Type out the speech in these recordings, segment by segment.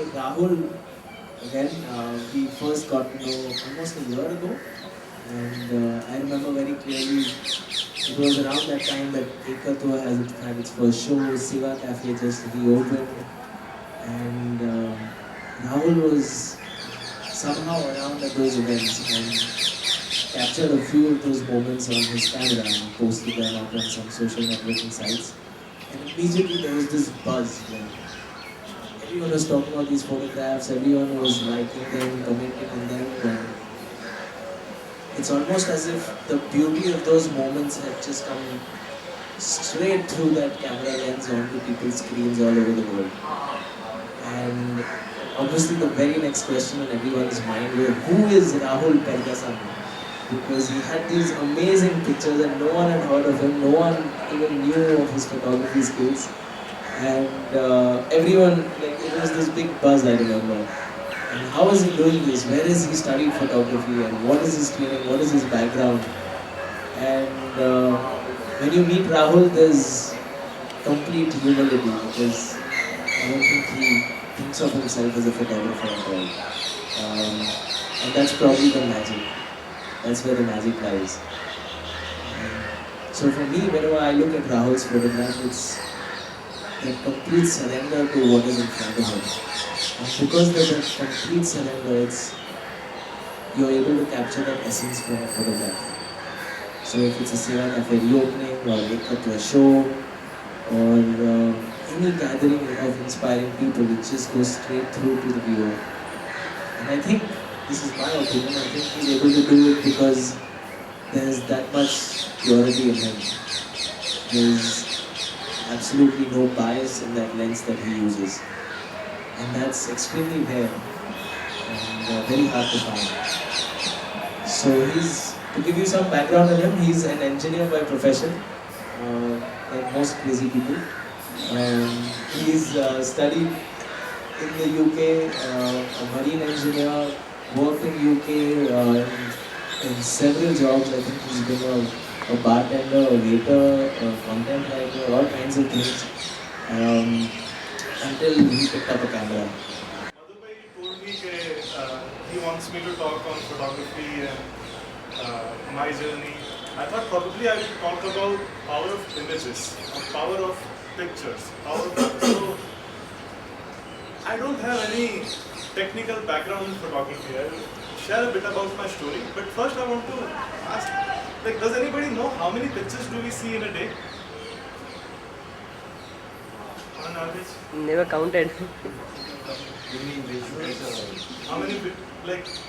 So Rahul, again, we first got to know almost a year ago, and I remember very clearly. It was around that time that Ekatva has had its first show. Siva Cafe just reopened, and Rahul was somehow around at those events and captured a few of those moments on his camera and posted them up on some social networking sites. And immediately there was this buzz. Everyone was talking about these photographs, everyone was liking them, commenting on them. And it's almost as if the beauty of those moments had just come straight through that camera lens onto people's screens all over the world. And obviously the very next question on everyone's mind was, who is Rahul Pergasamy? Because he had these amazing pictures and no one had heard of him, no one even knew of his photography skills. And everyone, like, it was this big buzz, I remember. And how is he doing this? Where has he studied photography? And what is his training? What is his background? And when you meet Rahul, there's complete humility because I don't think he thinks of himself as a photographer at all. And that's probably the magic. That's where the magic lies. So for me, whenever I look at Rahul's photograph, it's that complete surrender to what is in front of him. And because there's a complete surrender, you're able to capture that essence from a photograph. So if it's a Siva Cafe reopening or a show or any gathering of inspiring people, it just goes straight through to the viewer. And I think, this is my opinion, I think he's able to do it because there's that much purity in him. There's absolutely no bias in that lens that he uses. And that's extremely rare and very hard to find. So to give you some background on him, he's an engineer by profession, like most crazy people. He's studied in the UK, a marine engineer, worked in UK in several jobs. I think he's been a bartender, a waiter, a content writer, all kinds of things, until he picked up a camera. Madhubhai told me that he wants me to talk on photography and my journey. I thought probably I would talk about power of images, or power of pictures, so I don't have any technical background in photography. I will share a bit about my story, but first I want to ask, does anybody know how many pictures do we see in a day? On average? Never counted. How many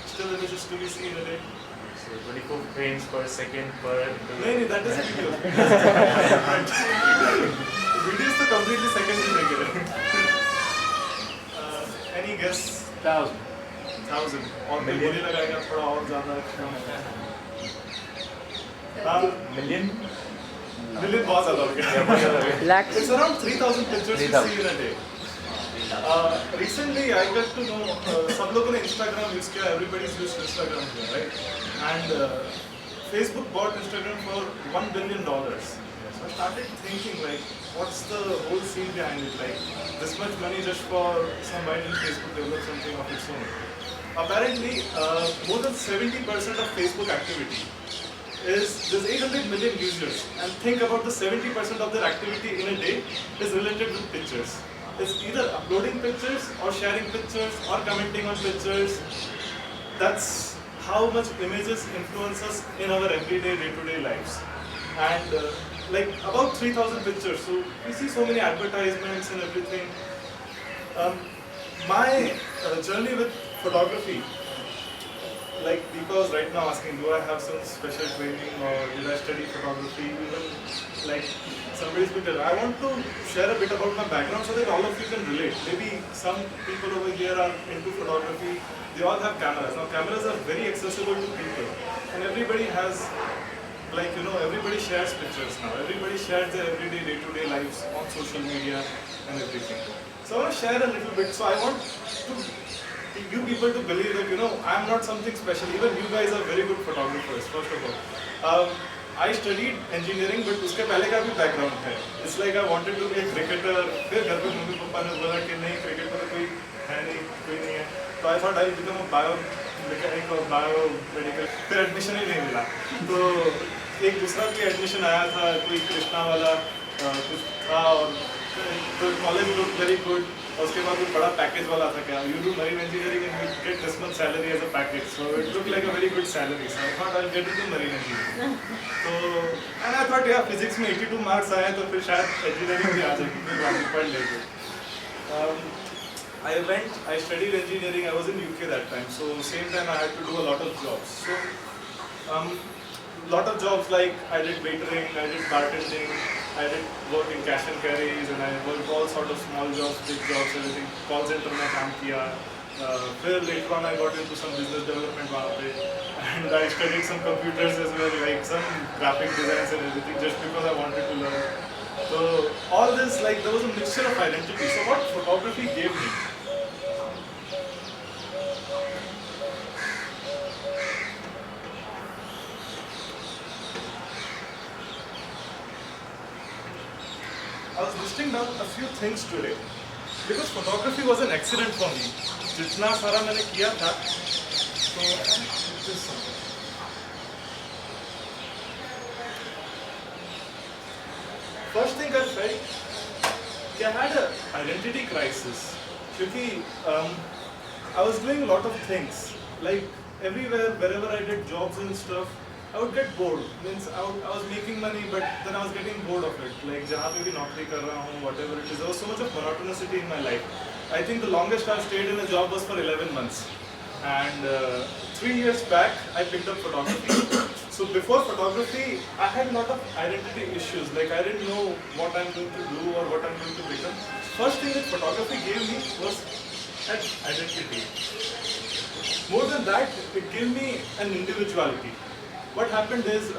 still images do we see in a day? So 24 frames per second per... No, that is video. Video is the completely secondary figure. Any guess? 1,000. 1,000. और कोई बोली लगाएगा थोड़ा और ज़्यादा Million? Million बहुत ज़्यादा हो गया. Lakhs. It's around 3,000 pictures we see in a day. Recently I got to know सब लोगों ने Instagram use किया. Everybody's used Instagram here, right? And Facebook bought Instagram for $1 billion. So I started thinking what's the whole scene behind it? This much money just for some mind in Facebook develop something of its own. Apparently, more than 70% of Facebook activity there's 800 million users, and think about the 70% of their activity in a day is related with pictures. It's either uploading pictures or sharing pictures or commenting on pictures. That's how much images influence us in our everyday, day-to-day lives. And about 3,000 pictures. So we see so many advertisements and everything. My journey with photography, Deepa was right now asking, do I have some special training or did I study photography? Even somebody's picture. I want to share a bit about my background so that all of you can relate. Maybe some people over here are into photography. They all have cameras. Now cameras are very accessible to people, and everybody has, everybody shares pictures now. Everybody shares their everyday, day-to-day lives on social media and everything. So I want to share a little bit. So I want you people to believe that, I'm not something special. Even you guys are very good photographers, first of all. I studied engineering, but उसके पहले का भी background है. It's like I wanted to be a cricketer. फिर घर पे mummy papa ने बोला कि नहीं, cricket में तो कोई है नहीं. कोई नहीं है, तो आई thought I become bio mechanic और बायो मेडिकल, फिर एडमिशन ही नहीं मिला। तो एक दूसरा भी एडमिशन आया था, कोई कृष्णा वाला कुछ था, और तो कॉलेज लुक वेरी गुड, और उसके बाद एक बड़ा पैकेज वाला था, क्या you do marine engineering and you get this much salary as a package, so it look like a very good salary, so I thought I will get into marine engineering. तो and I thought यार physics में 82 marks आए तो फिर शायद engineering भी आ जाएगी, फिर बाकी पढ़ लेंगे। I studied engineering. I was in UK that time, so same time I had to do a lot of jobs. So lot of jobs, like I did waitering, I did bartending, I did work in cash and carries, and I worked all sort of small jobs, big jobs, everything. Call center में काम किया. Then later on I got into some business development वहाँ पे, and I studied some computers as well, like some graphic designs and everything, just because I wanted to learn. So all this, like there was a mixture of identity. So what photography gave me? I was listing down a few things today because photography was an accident for me. जितना सारा मैंने किया था, तो first thing I felt कि I had an identity crisis, क्योंकि I was doing a lot of things, like everywhere, wherever I did jobs and stuff, I would get bored. Means I was making money, but then I was getting bored of it. Like जहाँ पे भी नौकरी कर रहा हूँ, whatever it is, there was so much of monotonicity in my life. I think the longest I've stayed in a job was for 11 months. And 3 years back, I picked up photography. So before photography, I had a lot of identity issues. Like I didn't know what I'm going to do or what I'm going to become. First thing that photography gave me was an identity. More than that, it gave me an individuality. What happened is,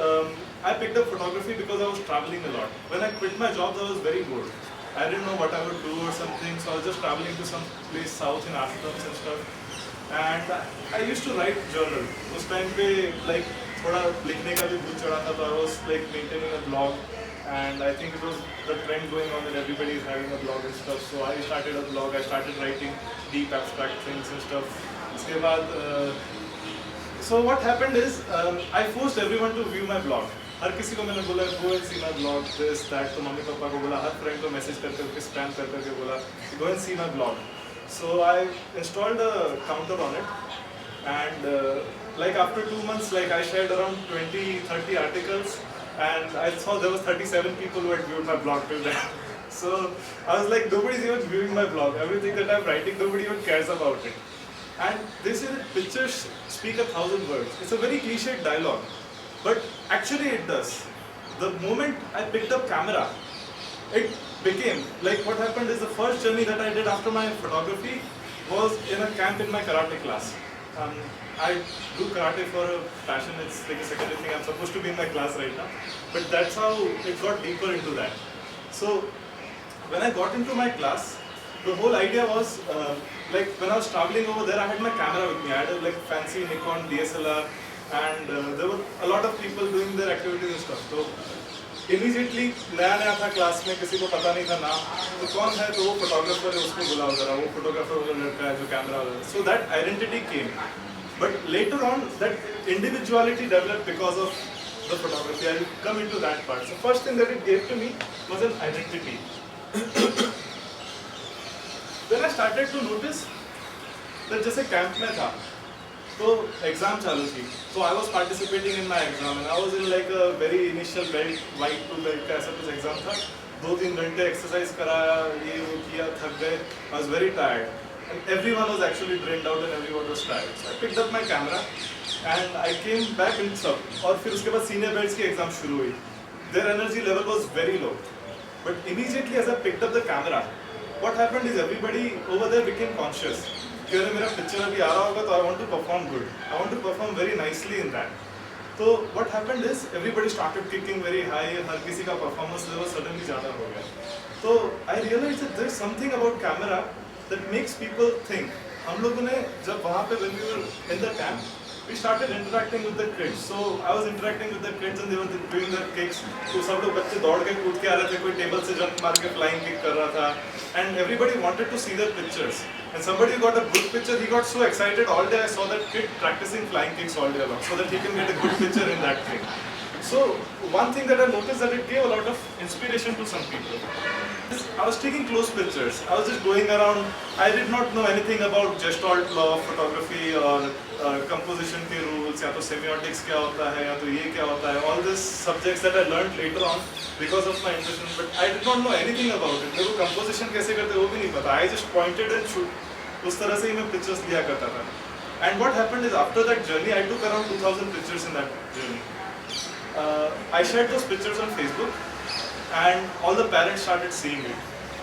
I picked up photography because I was traveling a lot. When I quit my jobs, I was very bored. I didn't know what I would do or something, so I was just traveling to some place south in Ashram and stuff. And I used to write journal. उस time पे like थोड़ा लिखने का भी भूल चढ़ा था, so I was like maintaining a blog. And I think it was the trend going on that everybody is having a blog and stuff. So I started a blog. I started writing deep abstract things and stuff. उसके बाद so what happened is, I forced everyone to view my blog. हर किसी को मैंने बोला go and see my blog, this, that. तो mummy papa को बोला, हर friend को message करके spam करके बोला go and see my blog. So I installed a counter on it, and like after 2 months, like I shared around 20-30 articles, and I saw there was 37 people who had viewed my blog till then. So I was like, nobody's even viewing my blog. Everything that I'm writing, nobody even cares about it. And they say that pictures speak 1,000 words. It's a very cliched dialogue, but actually it does. The moment I picked up camera, it became like what happened is the first journey that I did after my photography was in a camp in my karate class. I do karate for a passion. It's like a secondary thing. I'm supposed to be in my class right now, but that's how it got deeper into that. So when I got into my class, the whole idea was like when I was traveling over there, I had my camera with me. I had a like fancy Nikon DSLR, and there were a lot of people doing their activities and stuff. So immediately नया था class में, किसी को पता नहीं था नाम, तो कौन है, तो वो फोटोग्राफर है, उसको बुलाओ जरा, वो फोटोग्राफर वाला लड़का है जो कैमरा वाला. So that identity came, but later on that individuality developed because of the photography. I will come into that part. So first thing that it gave to me was an identity. Then I started to notice that जैसे camp में था, तो exam चालू थी, so I was participating in my exam and I was in like a very initial belt, white to belt का ऐसा कुछ exam था. 2-3 घंटे एक्सरसाइज कराया, ये वो किया, थक गए. I was very tired and everyone was actually drained out and everyone was tired. So I picked up my camera and I came back and सब, और फिर उसके बाद सीनियर बेल्ट्स की एग्जाम शुरू हुई. Their energy level was very low, but immediately as I picked up the camera, what happened is everybody over there became conscious. कि अरे मेरा पिक्चर अभी आ रहा होगा, तो I want to perform good. I want to perform very nicely in that. So what happened is everybody started kicking very high. हर किसी का performance level suddenly ज़्यादा हो गया. So I realized that there is something about camera that makes people think. हम लोगों ने जब वहाँ पे when we were in the camp, we started interacting with the kids. So I was interacting with the kids and they were doing their kicks. तो सब लोग बच्चे दौड़ के कूद के आ रहे थे, कोई टेबल से जंप मार के flying kick कर रहा था, and everybody wanted to see their pictures. And somebody got a good picture. He got so excited all day. I saw that kid practicing flying kicks all day long, so that he can get a good picture in that thing. So one thing that I noticed that it gave a lot of inspiration to some people. I was taking close pictures. I was just going around. I did not know anything about Gestalt law of photography or composition के rules या तो semiotics क्या होता है या तो ये क्या होता है. All these subjects that I learned later on because of my interest, but I did not know anything about it. मेरे को composition कैसे करते वो भी नहीं पता. I just pointed and shoot. उस तरह से ही मैं pictures लिया करता था. And what happened is after that journey, I took around 2,000 pictures in that journey. I shared those pictures on Facebook, and all the parents started seeing it.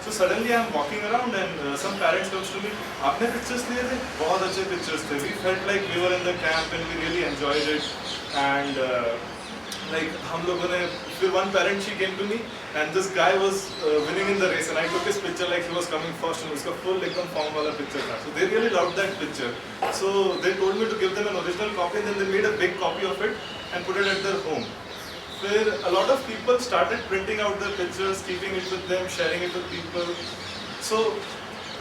So suddenly I'm walking around and some parents comes to me, आपने pictures लिए थे? बहुत अच्छे pictures थे. We felt like we were in the camp and we really enjoyed it. And like हम लोगों ने, फिर one parent she came to me and this guy was winning in the race and I took his picture like he was coming first and उसका full एकदम form वाला picture था. So they really loved that picture. So they told me to give them an original copy and then they made a big copy of it and put it at their home. Where a lot of people started printing out their pictures, keeping it with them, sharing it with people. So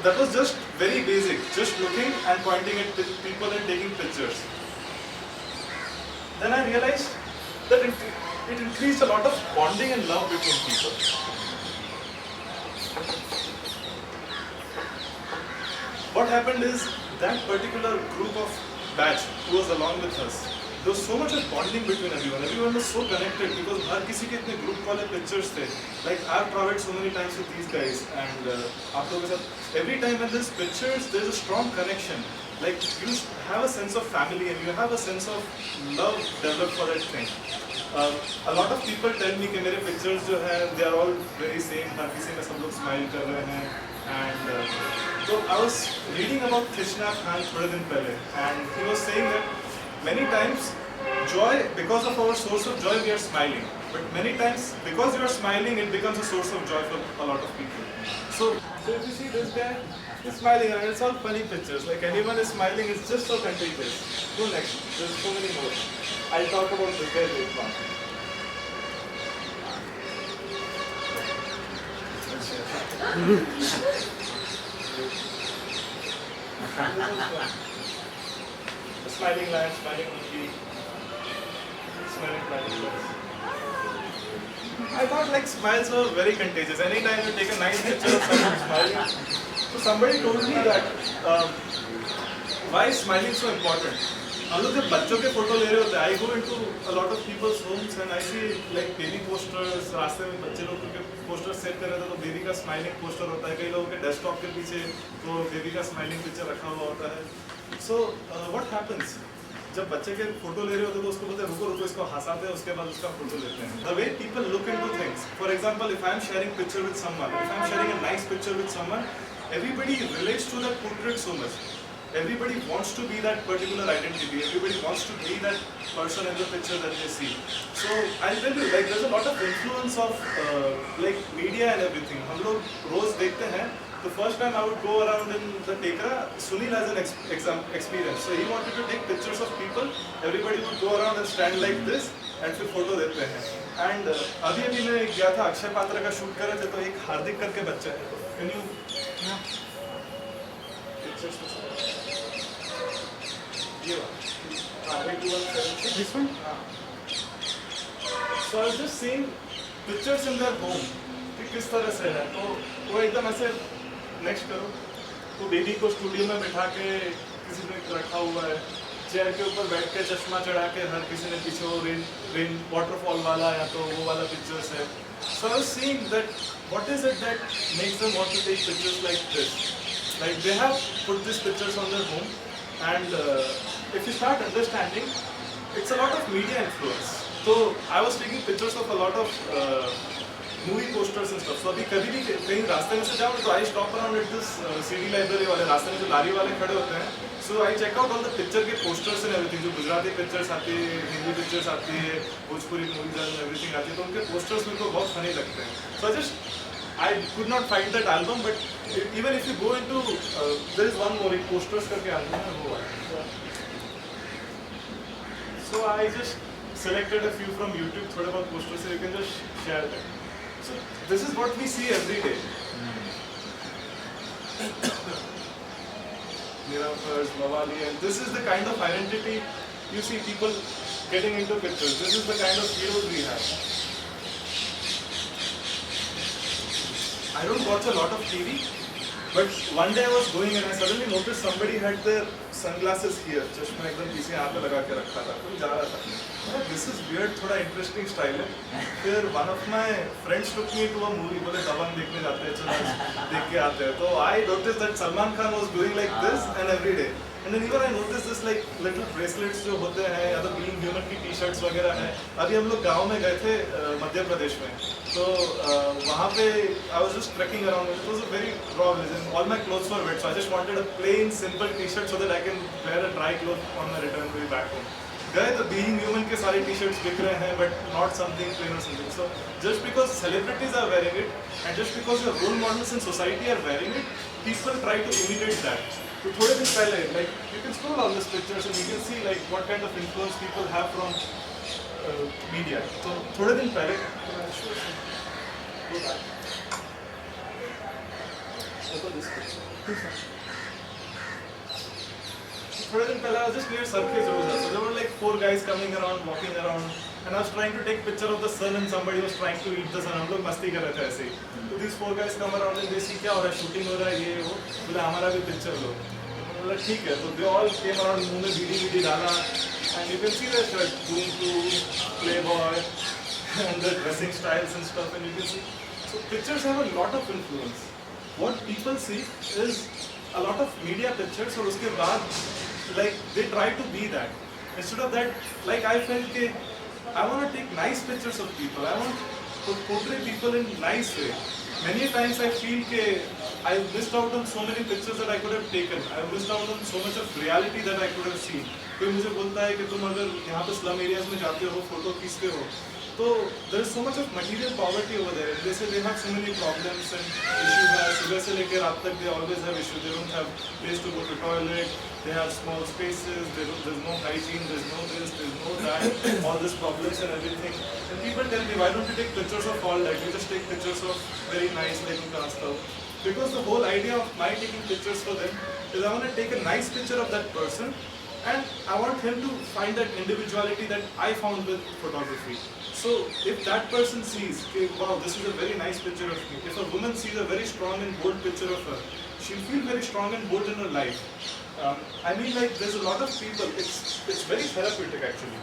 that was just very basic, just looking and pointing at people and taking pictures. Then I realized that it increased a lot of bonding and love between people. What happened is that particular group of batch who was along with us, there was so much of bonding between everyone. Everyone was so connected because हर किसी के इतने group वाले pictures थे. Like I've traveled so many times with these guys and आप लोगों के साथ every time when there's pictures, there's a strong connection. Like you have a sense of family and you have a sense of love developed for that thing. A lot of people tell me कि मेरे pictures जो हैं, they are all very same. हर किसी में सब लोग smile कर रहे हैं. And so I was reading about Krishna Khan थोड़े दिन पहले and he was saying that many times, joy, because of our source of joy, we are smiling. But many times, because you are smiling, it becomes a source of joy for a lot of people. So if you see this guy, he's smiling and it's all funny pictures. Like anyone is smiling, it's just so contagious. Go next. There's so many more. I'll talk about this guy later on. Smiling lion, smiling monkey, smiling platypus. I thought like smiles were very contagious. Anytime you take a nice picture of someone smiling. So somebody told me that why is smiling so important? हम लोग जब बच्चों के photo ले रहे होते हैं, I go into a lot of people's homes and I see like baby posters. रास्ते में बच्चे लोग के posters सेट कर रहे थे तो बेबी का स्माइलिंग पोस्टर होता है. कई लोगों के डेस्कटॉप के पीछे तो बेबी का स्माइलिंग पिक्चर रखा हुआ होता है. So what happens? जब बच्चे के फोटो ले रहे होते हैं तो उसको बोलते हैं रुको रुको इसको हंसाते हैं उसके बाद उसका फोटो लेते हैं. The way people look into things. For example, if I am sharing picture with someone, if I am sharing a nice picture with someone, everybody relates to that portrait so much. Everybody wants to be that particular identity. Everybody wants to be that person in the picture that they see. So I'll tell you, like there's a lot of influence of like media and everything. हम लोग रोज देखते हैं. The first time I would go around in the Tekra, Sunil has an experience. So he wanted to take pictures of people. Everybody would go around and stand like this and फिर photo देते हैं. And अभी मैं गया था अक्षय पात्रा का shoot कर रहे थे तो एक हार्दिक करके बच्चा है. Can you pictures? ये this one? So I was just seeing pictures in their home. कि किस तरह से है. तो वो एकदम ऐसे नेक्स्ट करो तो बेबी को स्टूडियो में बिठा के किसी ने रखा हुआ है. चेयर के ऊपर बैठ के चश्मा चढ़ा के हर किसी ने पीछे वो रेन वाटरफॉल वाला या तो वो वाला पिक्चर्स है. So I was seeing that what is it that makes them want to take pictures like this? Like they have put these pictures on their home and if you start understanding, it's a lot of media influence. So I was taking pictures of a lot of movie posters and stuff. So अभी कभी भी कहीं रास्ते में से जाओ तो I stop around at this CD library वाले रास्ते में जो लारी वाले खड़े होते हैं. So I check out all the picture के posters and everything. जो गुजराती pictures आती है, हिंदी pictures आती है, भोजपुरी movies and everything आती है. तो उनके posters मेरे को बहुत funny लगते हैं. So I could not find that album, but even if you go into there is one more posters करके album है वो है. So I just selected a few from YouTube, थोड़े बहुत posters so you can just share them. So this is what we see every day. Miraphers, Mawali, and this is the kind of identity you see people getting into pictures. This is the kind of heroes we have. I don't watch a lot of TV, but one day I was going and I suddenly noticed somebody had their sunglasses here. चश्मा एकदम पीछे यहाँ पे लगा के रखा था. कोई जा रहा था. This is weird, थोड़ा interesting style है. फिर one of my friends took me to a movie. बोले दबंग देखने जाते हैं, चलो देख के आते हैं. तो I noticed that Salman Khan was doing like this and every day. And then even I noticed this like little bracelets जो होते हैं या तो Being Human की T-shirts वगैरह हैं. अभी हम लोग गांव में गए थे मध्य प्रदेश में. तो वहाँ पे I was just trekking around. It was a very raw village and all my clothes were wet. So I just wanted a plain simple T-shirt so that I can wear a dry cloth on my return way back home. गए तो Being Human के सारे T-shirts बिक रहे हैं, but not something plain or something. So just because celebrities are wearing it and just because your role models in society are wearing it, people try to imitate that. So थोड़े दिन पहले, like you can scroll all these pictures and you can see like what kind of influence people have from media. So थोड़े दिन पहले, go back. Look at this picture. थोड़े दिन पहले I was just near Sarkis Rosa. So there were like 4 guys coming around, walking around, and I was trying to take picture of the sun and somebody was trying to eat the sun. हम लोग मस्ती कर रहे थे ऐसे ही. So these 4 guys come around and they see क्या हो रहा है, shooting हो रहा है, ये वो. बोले हमारा भी picture लो. बोला ठीक है. So they all came around, मुंह में बीड़ी डाला, and you can see their shirt, Zoom2, Playboy, and the dressing styles and stuff, and you can see. So pictures have a lot of influence. What people see is a lot of media pictures, और उसके बाद like they try to be that. Instead of that, like I felt that I want to take nice pictures of people. I want to portray people in nice way. Many times I feel that I missed out on so many pictures that I could have taken. I missed out on so much of reality that I could have seen. कोई मुझे बोलता है कि तुम अगर यहाँ पे slum areas में जाते हो, फोटो खींचते हो, तो there is so much of material poverty over there. They say they have so many problems and issues. सुबह से लेकर रात तक they always have issues. They don't have place to go to toilet. They have small spaces. There's no hygiene. There's no this. There's no that. All these problems and everything. And people tell me, why don't you take pictures of all that? You just take pictures of very nice looking stuff. Because the whole idea of my taking pictures for them is I want to take a nice picture of that person. And I want him to find that individuality that I found with photography. So if that person sees, okay, wow, this is a very nice picture of me. If a woman sees a very strong and bold picture of her, she'll feel very strong and bold in her life. I mean, like, there's a lot of people, it's very therapeutic actually.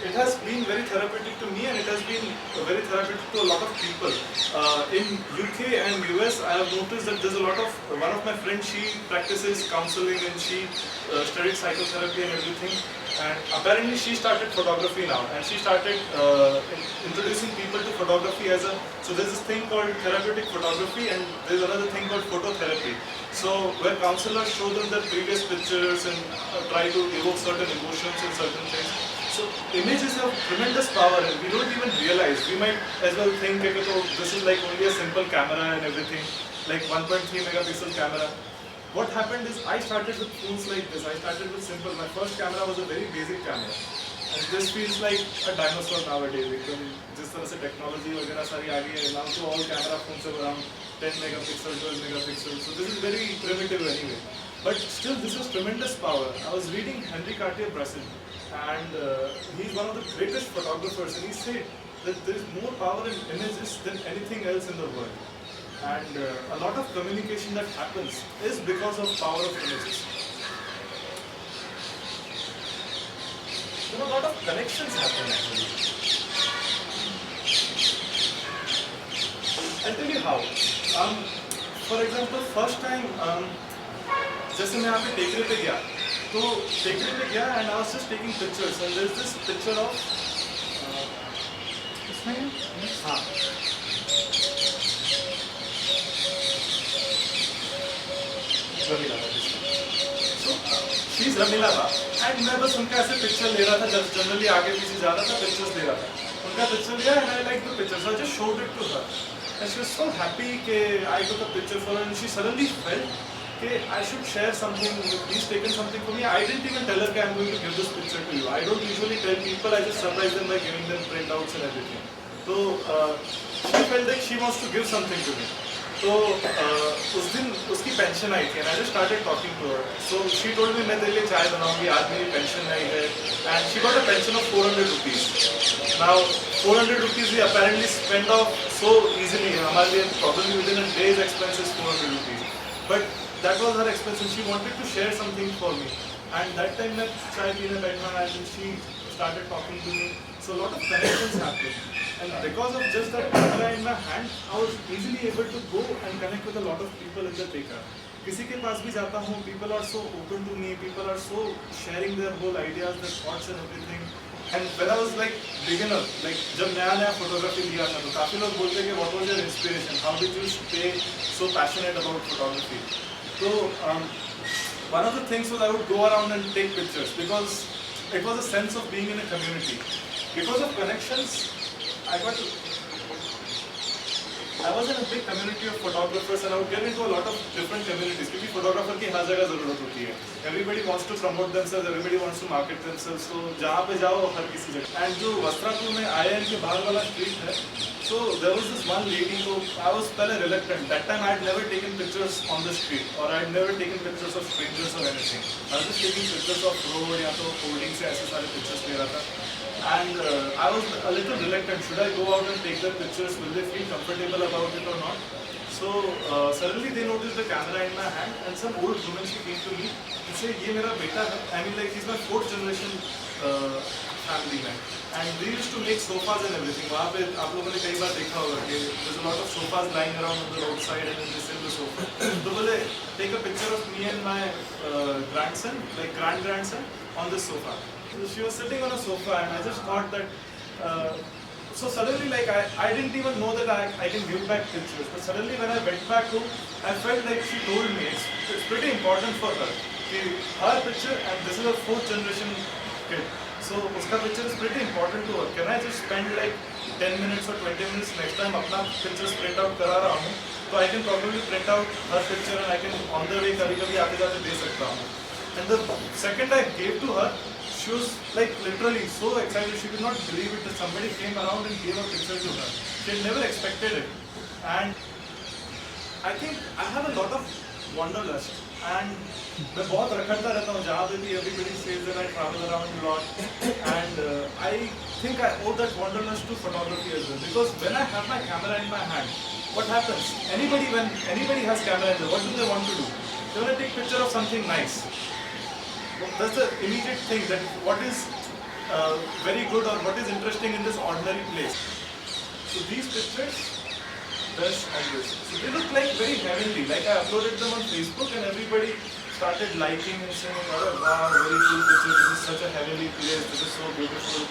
It has been very therapeutic to me and it has been very therapeutic to a lot of people. In UK and US, I have noticed that there's a lot of, one of my friends, she practices counseling and she studied psychotherapy and everything. And apparently she started photography now and she started introducing people to photography as a, so there's this thing called therapeutic photography and there's another thing called phototherapy. So where counselors show them their previous pictures and try to evoke certain emotions and certain things. So images have tremendous power and we don't even realize. We might as well think that this is like only a simple camera and everything, like 1.3 megapixel camera. What happened is I started with tools like this. I started with simple. My first camera was a very basic camera. And this feels like a dinosaur nowadays. Just तरह से technology वगैरह सारी आ गई है. Now तो all camera phones are around 10 megapixel, 12 megapixel. So this is very primitive anyway. But still this has tremendous power. I was reading Henry Cartier-Bresson and he's one of the greatest photographers and he said that there is more power in images than anything else in the world. And a lot of communication that happens is because of power of images. You know, a lot of connections happen actually. I'll tell you how. For example, first time, जैसे मैं यहाँ पे टेकरे पे गया, तो टेकरे पे गया and I was just taking pictures and there's this picture of, इसमें हाँ. So she's Ramila Ba and मैं बस उनका ऐसे पिक्चर ले रहा था जब जनरली आगे पीछे जा रहा था पिक्चर्स ले रहा था उनका पिक्चर लिया and I liked the picture so I just showed it to her and she was so happy कि I took a picture for her and she suddenly felt okay, I should share something, please taken something for me. I didn't even tell her that I'm going to give this picture to you. I don't usually tell people, I just surprise them by giving them printouts and everything. So she felt like she wants to give something to me. So उस दिन उसकी pension आई थी and I just started talking to her. So she told me मैं तेरे लिए चाय बनाऊंगी, आज मेरी पेंशन आई है, and she got a pension of 400 rupees. Now 400 rupees we apparently spend off so easily. हमारे लिए probably within a day's expense is 400 rupees. But that was her expense and she wanted to share something for me. And that time मैं चाय पीने बैठा and she started talking to me. So a lot of connections happened. And because of just that camera in my hand, I was easily able to go and connect with a lot of people in the Tekka. किसी के पास भी जाता हूँ, people are so open to me, people are so sharing their whole ideas, their thoughts and everything. And when I was like beginner, like जब नया photography लिया था तो काफी लोग बोलते कि what was your inspiration? How did you stay so passionate about photography? So one of the things was I would go around and take pictures because it was a sense of being in a community. Because of connections, I was in a big community of photographers and I would get into a lot of different communities क्योंकि photographer की हर जगह ज़रूरत होती है. Everybody wants to promote themselves, everybody wants to market themselves. So जहाँ पे जाओ हर किसी जगह. And जो वस्त्रापुर में IIM के बाहर वाला street है, so there was this one lady. So I was पहले reluctant. That time I had never taken pictures on the street or I had never taken pictures of strangers or anything. I was just taking pictures of road या तो hoardings से ऐसे सारे pictures ले रहा था. And I was a little reluctant. Should I go out and take the pictures? Will they feel comfortable about it or not? So suddenly they noticed the camera in my hand and some old woman she came to me and said, "ये मेरा बेटा है." I mean like he's my 4th generation family man. And they used to make sofas and everything. वहाँ पे आप लोगों ने कई बार देखा होगा कि there's a lot of sofas lying around on the roadside and they sell the sofa. तो बोले take a picture of me and my grandson, like grandson, on this sofa. So she was sitting on a sofa and I just thought that so suddenly like I didn't even know that I can give back pictures, but suddenly when I went back home I felt like she told me it's pretty important for her कि her picture and this is a 4th generation kid, so उसका picture is pretty important to her. Can I just spend like 10 minutes or 20 minutes next time अपना pictures print out करा रहा हूँ तो I can probably print out her picture and I can on the way कभी-कभी आते-जाते दे सकता हूँ. And the second I gave to her, she was like literally so excited, she could not believe it that somebody came around and gave a picture to her. She had never expected it. And I think I have a lot of wanderlust. And मैं बहुत रखड़ता रहता हूँ जहाँ पे भी everybody says that I travel around a lot. And I think I owe that wanderlust to photography as well. Because when I have my camera in my hand, what happens? When anybody has camera in there, what do they want to do? They want to take picture of something nice. That's the immediate thing, that what is very good or what is interesting in this ordinary place. So these pictures, this and this. So they look like very heavenly. Like I uploaded them on Facebook and everybody started liking and saying, "Oh wow, very cool picture. This is such a heavenly place. This is so beautiful."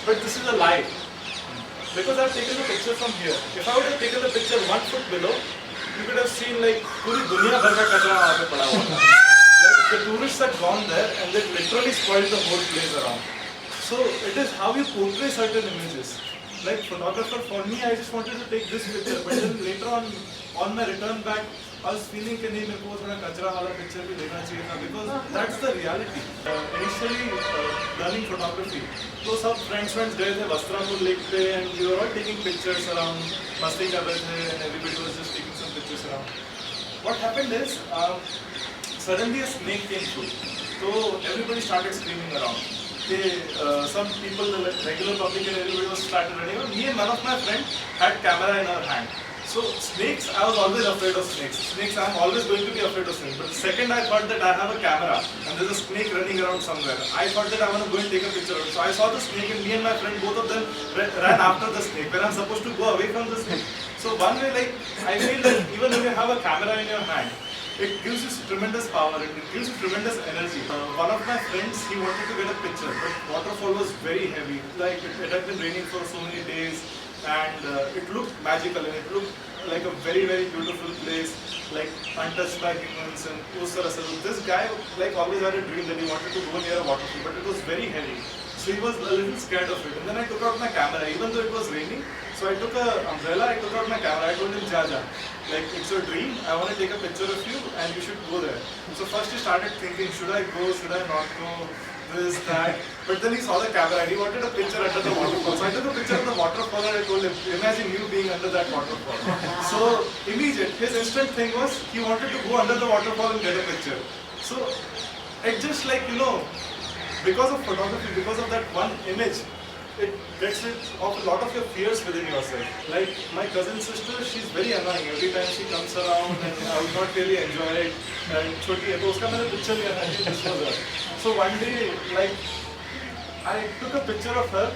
But this is a lie. Because I've taken the picture from here. If I would have taken the picture 1 foot below, you could have seen like पूरी दुनिया भर का कचरा वहाँ पे पड़ा हुआ था. Like the tourists had gone there and they literally spoiled the whole place around. So it is how you portray certain images. Like photographer, for me, I just wanted to take this picture, but then later on my return back, I was feeling कि नहीं मेरे को थोड़ा कचरा वाला picture भी लेना चाहिए था, because that's the reality. Initially learning photography, तो सब friends गए थे वस्त्रापुर लेक पे and we were all taking pictures around, मस्ती कर रहे थे and everybody was just taking some pictures around. What happened is suddenly a snake came through, so everybody started screaming around. Some people, the regular public and everybody was started running. Me and one of my friends had camera in our hand. So snakes, I was always afraid of snakes. Snakes, I'm always going to be afraid of snakes. But the second I thought that I have a camera and there's a snake running around somewhere, I thought that I want to go and take a picture of it. So I saw the snake and me and my friend, both of them ran after the snake when I'm supposed to go away from the snake. So one way, like, I feel that even when you have a camera in your hand, it gives you tremendous power, it gives you tremendous energy. One of my friends, he wanted to get a picture, but waterfall was very heavy. Like it had been raining for so many days, and it looked magical and it looked like a very, very beautiful place, like untouched by humans and this guy like always had a dream that he wanted to go near a waterfall, but it was very heavy. So he was a little scared of it. And then I took out my camera, even though it was raining. So I took an umbrella, I took out my camera, I told him, Jaja, like it's your dream, I want to take a picture of you and you should go there. So first he started thinking, should I go, should I not go, this, that. But then he saw the camera and he wanted a picture under the waterfall. So I took a picture of the waterfall and I told him, imagine you being under that waterfall. So his instant thing was, he wanted to go under the waterfall and get a picture. So it just like, because of photography, because of that one image, it gets rid of a lot of your fears within yourself. Like my cousin sister, she's very annoying. Every time she comes around and I would not really enjoy it. And choti hai, to uska maine picture liya tha, this was her. So one day, like, I took a picture of her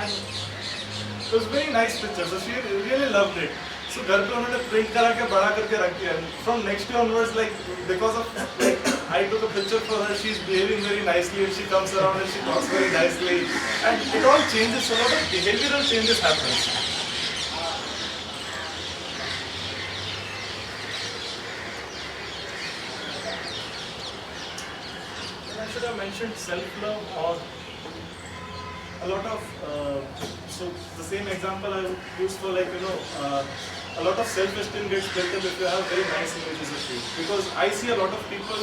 and it was a very nice picture. So she really loved it. So घर पे उन्होंने print करा के बड़ा करके रख दिया. From next day onwards, like because of like I took a picture for her, she's behaving very nicely and she comes around and she talks very nicely, and it all changes. A lot of behavioral changes happens. And I should have mentioned self-love or a lot of so the same example I would use for like a lot of self-esteem gets built up if you have very nice images of you. Because I see a lot of people,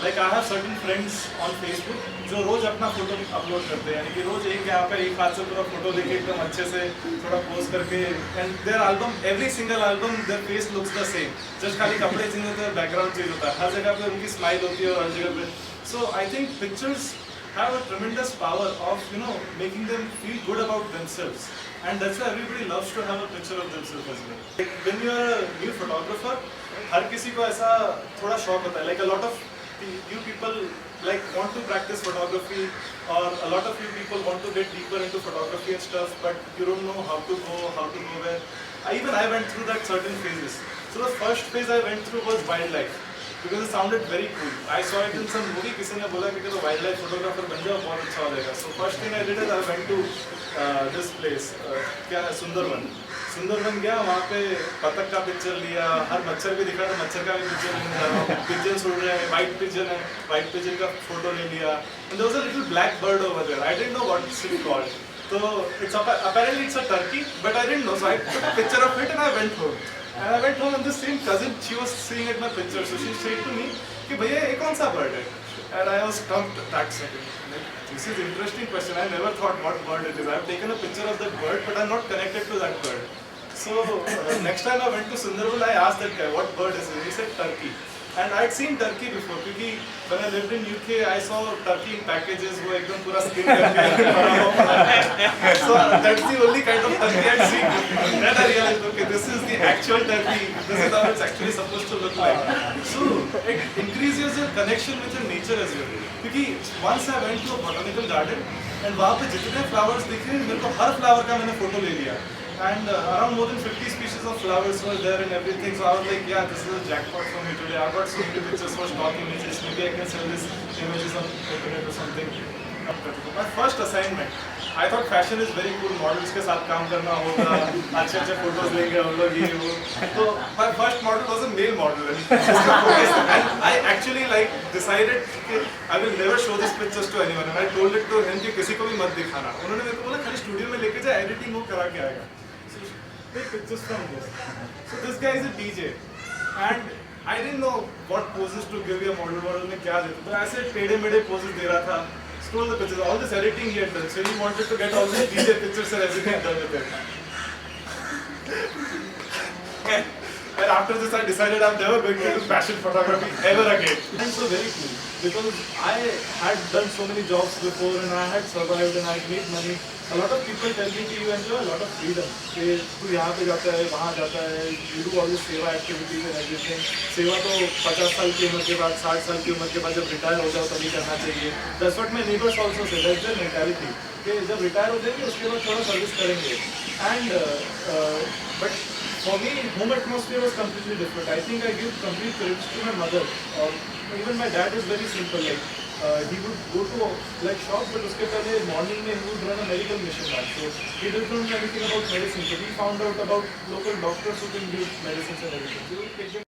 like I have certain friends on Facebook जो रोज अपना photo upload करते हैं, यानी कि रोज एक यहाँ पे एक हाथ से पूरा फोटो लेके एकदम अच्छे से थोड़ा पोज करके, and their album, every single album, their face looks the same. Just खाली कपड़े चेंज होते हैं, background चेंज होता है, हर जगह पे उनकी स्माइल होती है और हर जगह पे. So I think pictures have a tremendous power of making them feel good about themselves, and that's why everybody loves to have a picture of themselves as well. Like when you are a new photographer, हर किसी को ऐसा थोड़ा शौक होता है. Like a lot of you people like want to practice photography, or a lot of you people want to get deeper into photography and stuff, but you don't know how to go where. I went through that certain phases. So the first phase I went through was wildlife. Because it sounded very cool. I saw it in some movie. किसी ने बोला कि तो wildlife photographer बन जाओ, बहुत अच्छा हो जाएगा. So first thing I did is I went to this place. क्या है, सुंदरवन. सुंदरवन गया, वहाँ पे बतख का पिक्चर लिया. हर मच्छर भी दिखा तो मच्छर का भी पिक्चर लेने जा रहा हूँ. पिजन्स उड़ रहे हैं, white pigeon है, white pigeon का फोटो ले लिया. And there was a little black bird over there. I didn't know what it's called. So apparently it's a turkey, but I didn't know. So I took a picture of it and I went home. And I went home and this same cousin, she was seeing at my picture, so she said to me, कि भैया ये कौन सा bird है? And I was stumped that second. Like, this is an interesting question. I never thought what bird it is. I've taken a picture of that bird, but I'm not connected to that bird. So next time I went to Sundarban, I asked that guy, what bird is it? He said turkey. And I'd seen turkey before, because when I lived in UK, I saw turkey in packages, वो एकदम पूरा skin करके बड़ा हुआ. So that's the only kind of turkey I'd seen. Then I realized, okay, this is the actual turkey. This is how it's actually supposed to look like. So it increases your connection with your nature as well. Because once I went to a botanical garden, and वहाँ पे जितने flowers दिखे, मेरे को हर flower का मैंने photo ले लिया. And around more than 50 species of flowers were there and everything. So I was like, yeah, this is a jackpot for me today. I got so many pictures for stock images. Maybe I can sell these images on internet or something. My first assignment, I thought fashion is very cool. Models के साथ काम करना होगा, अच्छे photos लेंगे हम लोग ये वो. So my first model was a male model, and I actually like decided that I will never show these pictures to anyone. And I told it to him कि किसी को भी मत दिखाना. उन्होंने मेरे को बोला खाली स्टूडियो में लेके जा, एडिटिंग वो करा के आएगा. Take pictures from this. So this guy is a DJ, and I didn't know what poses to give you a model में क्या देते. तो ऐसे टेढ़े मेढ़े poses दे रहा था. Stole the pictures. All this editing he had done. So he wanted to get all these DJ pictures and everything done with it. And after this, I decided I'm never going to do fashion photography ever again. And so very cool, because I had done so many jobs before and I had survived and I had made money. A lot of people tell me that you enjoy a lot of freedom. कि तू यहाँ पे जाता है, वहाँ जाता है, you do all this सेवा activities and everything. सेवा तो 50 साल की उम्र के बाद, 60 साल की उम्र के बाद जब रिटायर हो जाओ तभी करना चाहिए. That's what my neighbors also say. That's their mentality. कि जब रिटायर हो जाएंगे उसके बाद थोड़ा सर्विस करेंगे. And but for me, home atmosphere was completely different. I think I give complete credit to my mother. Even my dad is very simple. Like he would go to like shop, but उसके पहले morning में he would run a medical mission lab. So he didn't know anything about medicine. So he found out about local doctors who can give medicines and everything. So he would take them